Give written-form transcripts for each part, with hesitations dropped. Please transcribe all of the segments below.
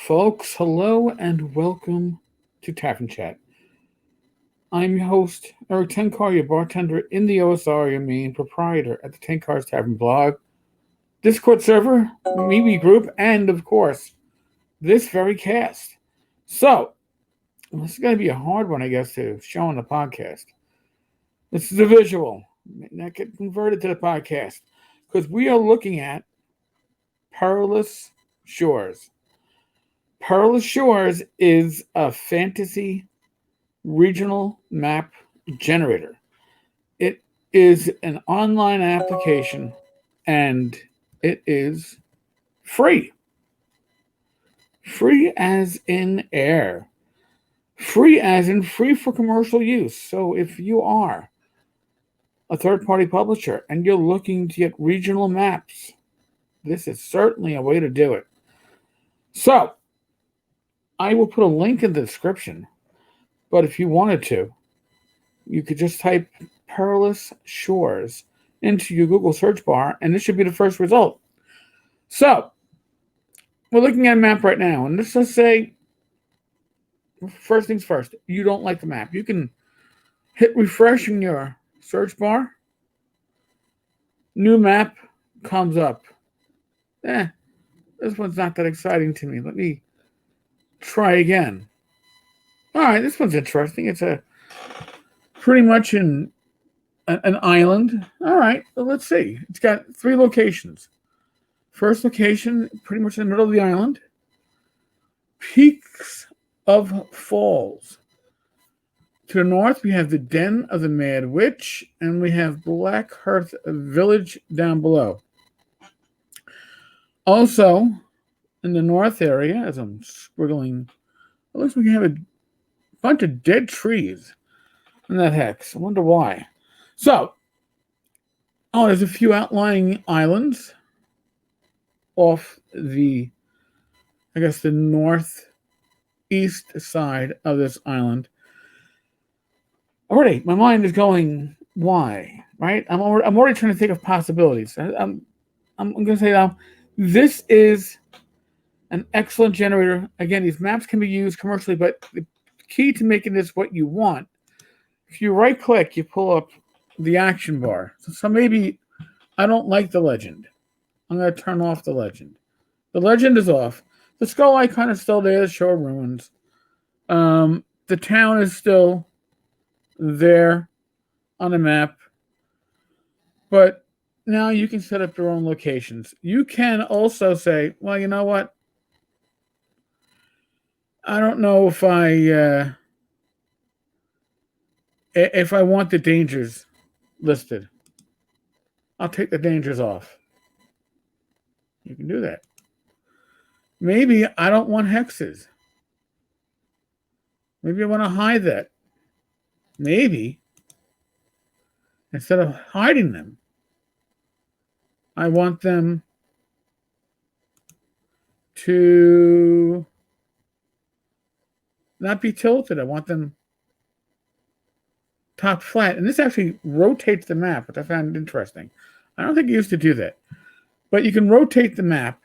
Folks, hello and welcome to Tavern Chat. I'm your host, Eric Tenkar, your bartender in the OSR, your main proprietor at the Tenkar's Tavern blog, Discord server, Mimi group, and of course, this very cast. So, this is going to be a hard one, I guess, to show on the podcast. This is a visual. Not get converted to the podcast because we are looking at Perilous Shores. Perilous Shores is a fantasy regional map generator. It is an online application and it is free. Free as in air. Free as in free for commercial use. So if you are a third party publisher and you're looking to get regional maps, this is certainly a way to do it. So I will put a link in the description. But if you wanted to, you could just type Perilous Shores into your Google search bar, and this should be the first result. So, we're looking at a map right now, and let's just say, first things first, you don't like the map. You can hit refresh in your search bar. New map comes up. This one's not that exciting to me. Let me try again. All right, this one's interesting. It's pretty much an island. All right, well, let's see. It's got 3 locations. First location, pretty much in the middle of the island. Peaks of Falls. To the north, we have the Den of the Mad Witch, and we have Black Hearth Village down below. Also, in the north area, as I'm squiggling, it looks like we have a bunch of dead trees in that hex. I wonder why. So, there's a few outlying islands off the, I guess, the northeast side of this island. Already, my mind is going, why? Right? I'm already trying to think of possibilities. I'm going to say now, this is an excellent generator. Again, these maps can be used commercially, but the key to making this what you want, if you right click, you pull up the action bar. So maybe I don't like the legend. I'm going to turn off the legend. The legend is off. The skull icon is still there to show ruins. The town is still there on the map. But now you can set up your own locations. You can also say, well, you know what? I don't know if I want the dangers listed. I'll take the dangers off. You can do that. Maybe I don't want hexes. Maybe I want to hide that. Maybe instead of hiding them, I want them to not be tilted. I want them top flat. And this actually rotates the map, which I found interesting. I don't think it used to do that. But you can rotate the map.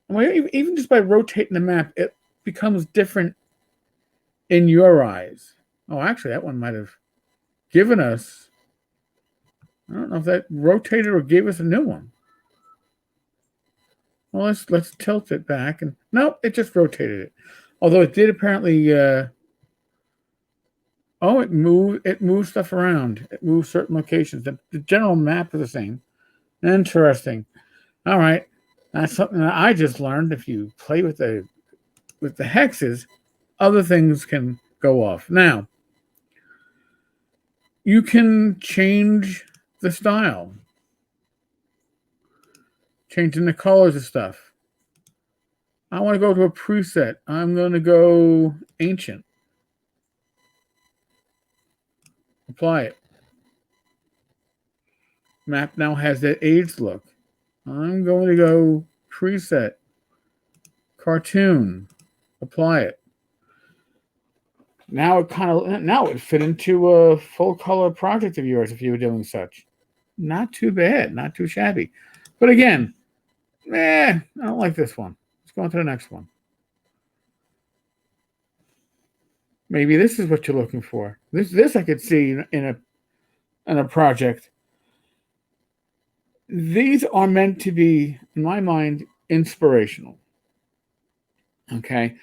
And even just by rotating the map, it becomes different in your eyes. Oh, actually, that one might have given us, I don't know if that rotated or gave us a new one. Well, let's tilt it back. And nope, it just rotated it. Although it did apparently, it moved stuff around. It moved certain locations. The general map is the same. Interesting. All right. That's something that I just learned. If you play with the hexes, other things can go off. Now, you can change the style. Changing the colors of stuff. I want to go to a preset. I'm going to go ancient. Apply it. Map now has that aged look. I'm going to go preset. Cartoon. Apply it. Now it fit into a full color project of yours if you were doing such. Not too bad, not too shabby. But again, I don't like this one. Let's go on to the next one. Maybe this is what you're looking for. This I could see in a project. These are meant to be, in my mind, inspirational. Okay.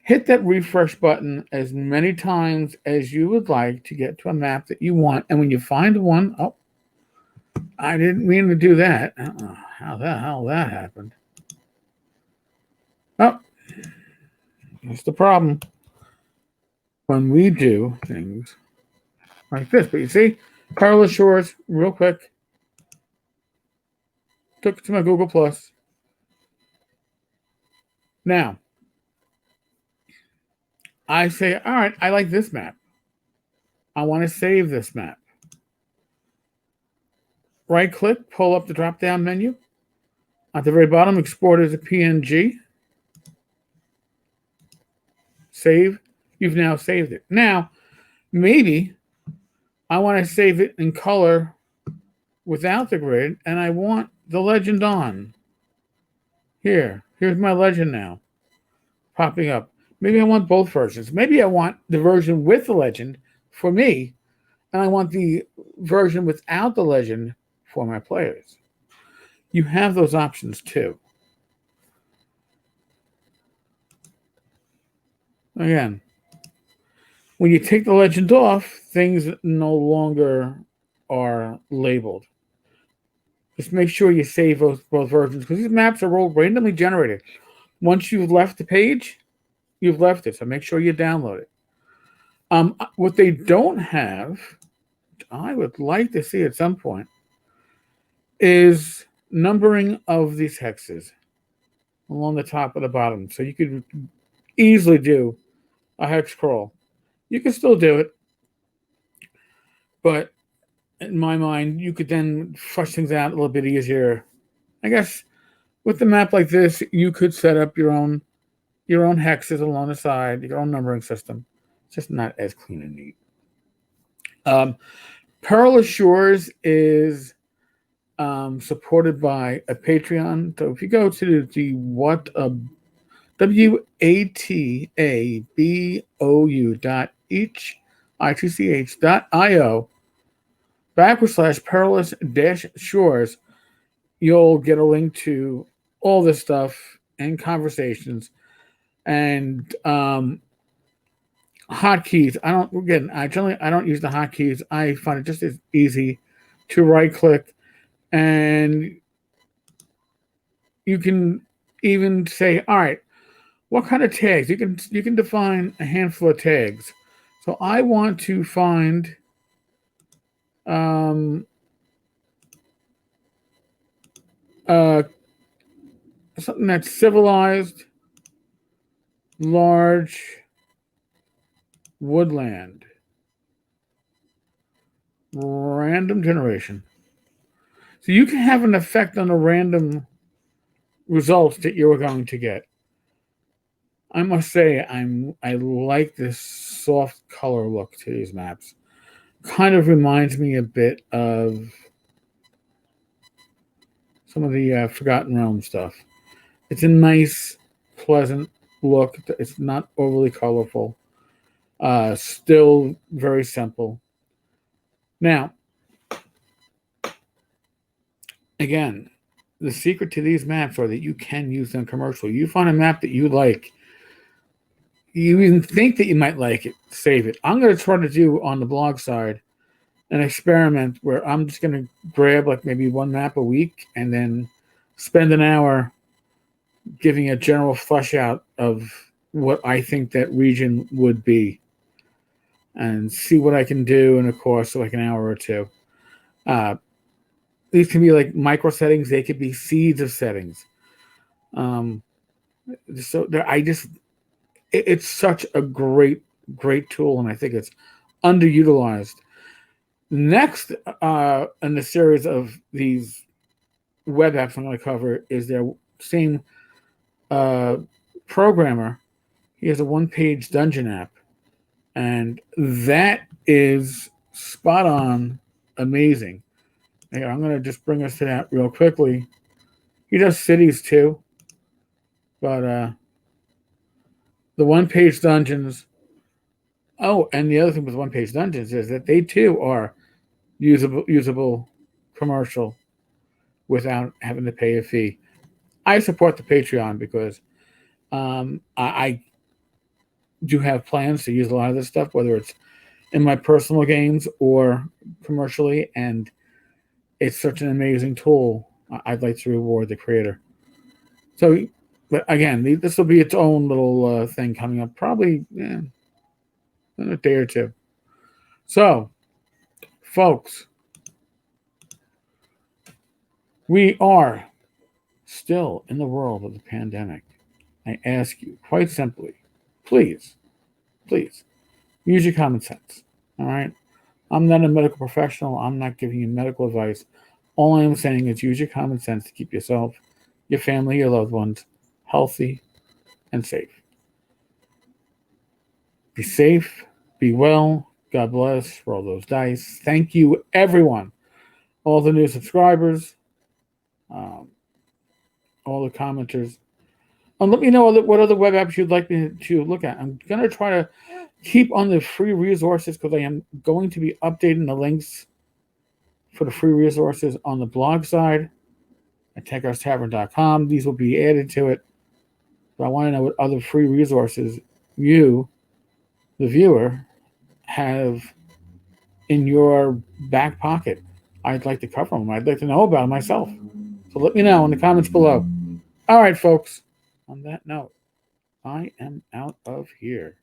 Hit that refresh button as many times as you would like to get to a map that you want. And when you find one, oh, I didn't mean to do that. How the hell that happened? Oh, that's the problem when we do things like this. But you see, Perilous Shores, real quick, took it to my Google Plus. Now, I say, all right, I like this map. I want to save this map. Right click, pull up the drop down menu. At the very bottom, export as a PNG. Save. You've now saved it. Now, maybe I want to save it in color without the grid, and I want the legend on. Here's my legend now, popping up. Maybe I want both versions. Maybe I want the version with the legend for me, and I want the version without the legend for my players. You have those options too. Again, when you take the legend off, things no longer are labeled. Just make sure you save both versions because these maps are all randomly generated. Once you've left the page, you've left it. So make sure you download it. What they don't have, I would like to see at some point, is numbering of these hexes along the top of the bottom. So you could easily do a hex crawl. You can still do it, but in my mind, you could then flush things out a little bit easier. I guess with a map like this, you could set up your own hexes along the side, your own numbering system. It's just not as clean and neat. Perilous Shores is supported by a Patreon. So if you go to the whatabou.io/perilous-shores, you'll get a link to all this stuff and conversations and hotkeys. I don't use the hotkeys. I find it just as easy to right click, and you can even say, all right, what kind of tags? You can define a handful of tags. So I want to find uh, something that's civilized, large, woodland, random generation. So you can have an effect on the random results that you're going to get. I must say, I like this soft color look to these maps. Kind of reminds me a bit of some of the Forgotten Realms stuff. It's a nice, pleasant look. It's not overly colorful. Still very simple. Now, again, the secret to these maps are that you can use them commercially. You find a map that you like, you even think that you might like it, save it. I'm going to try to do on the blog side an experiment where I'm just going to grab like maybe one map a week and then spend an hour giving a general flush out of what I think that region would be and see what I can do in a course of like an hour or two. These can be like micro settings. They could be seeds of settings. So it's such a great tool, and I think it's underutilized. Next in the series of these web apps I'm going to cover is their same programmer. He has a one-page dungeon app, and that is spot on, amazing. I'm going to just bring us to that real quickly. He does cities too, but the one-page dungeons Oh, and the other thing with One Page Dungeons is that they too are usable commercial without having to pay a fee. I support the Patreon because I do have plans to use a lot of this stuff, whether it's in my personal games or commercially, and it's such an amazing tool. I'd like to reward the creator. So, but again, this will be its own little thing coming up, probably in a day or two. So, folks, we are still in the world of the pandemic. I ask you quite simply, please, please, use your common sense. All right? I'm not a medical professional. I'm not giving you medical advice. All I am saying is use your common sense to keep yourself, your family, your loved ones healthy and safe. Be safe, be well. God bless. Roll those dice. Thank you, everyone. All the new subscribers, um, all the commenters. And let me know what other web apps you'd like me to look at. I'm going to try to keep on the free resources because I am going to be updating the links for the free resources on the blog side at tenkarstavern.com. These will be added to it. But I want to know what other free resources you, the viewer, have in your back pocket. I'd like to cover them. I'd like to know about them myself. So let me know in the comments below. All right, folks. On that note, I am out of here.